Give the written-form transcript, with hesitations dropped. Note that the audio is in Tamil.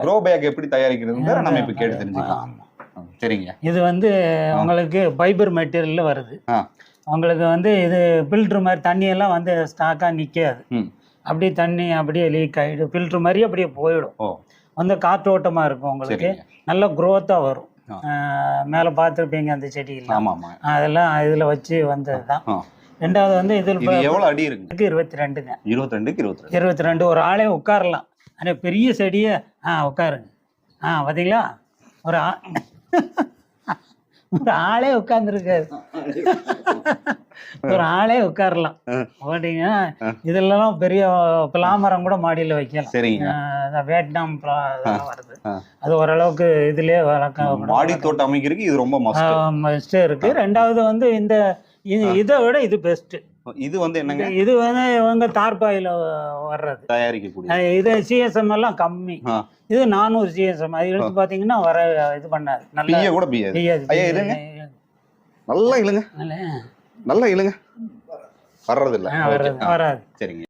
க்ரோ பேக் எப்படி தயாரிக்கிறதுன்னு நம்ம இப்ப கேட்டு தெரிஞ்சுக்கலாம். சரிங்க. இது வந்து உங்களுக்கு ஃபைபர் மெட்டீரியல்ல வருது. உங்களுக்கு வந்து இது ஃபில்டர் மாதிரி தண்ணியெல்லாம் வந்து ஸ்டாக்காக நிற்காது. அப்படியே தண்ணி அப்படியே லீக் ஆகிடும். ஃபில்டர் மாதிரி அப்படியே போயிடும். வந்து காற்றோட்டமாக இருக்கும். உங்களுக்கு நல்ல க்ரோத்தாக வரும். மேலே பார்த்துருப்பீங்க அந்த செடியெல்லாம். அதெல்லாம் இதில் வச்சு வந்தது தான். ரெண்டாவது வந்து இதில் எவ்வளோ அடி இருக்கு? 22ங்க. 22க்கு 22 ஒரு ஆளே உட்காரலாம். ஆனால் பெரிய செடியை உட்காருங்க. பார்த்தீங்களா? ஒரு ஆளே உட்கார்ந்துருக்காரு. ஒரு ஆளே உட்காரலாம். பார்த்தீங்கன்னா இதெல்லாம் பெரிய பிளாமரம் கூட மாடியில் வைக்கலாம். சரிங்க. வியட்நாம் வருது. அது ஓரளவுக்கு இதுலயே வளர்க்க மாடி தோட்டம் அமைக்கிறதுக்கு இது ரொம்ப மஸ்ட் இருக்கு. ரெண்டாவது வந்து இந்த இதை விட இது பெஸ்ட். இது வந்து என்னங்க? இது வந்து இவங்க தார்பாயில வர்றது தயாரிக்கக்கூடிய. இது சிஎஸ்எம் எல்லாம் கம்மி. இது 400 சிஎஸ்எம். அது எடுத்து பாத்தீங்கன்னா வர இது பண்ணாது. நல்லா கூட பியாது. ஐயா இருங்க. நல்லா இழுங்க. நல்லா இழுங்க. வர்றது இல்ல. வராது. சரிங்க.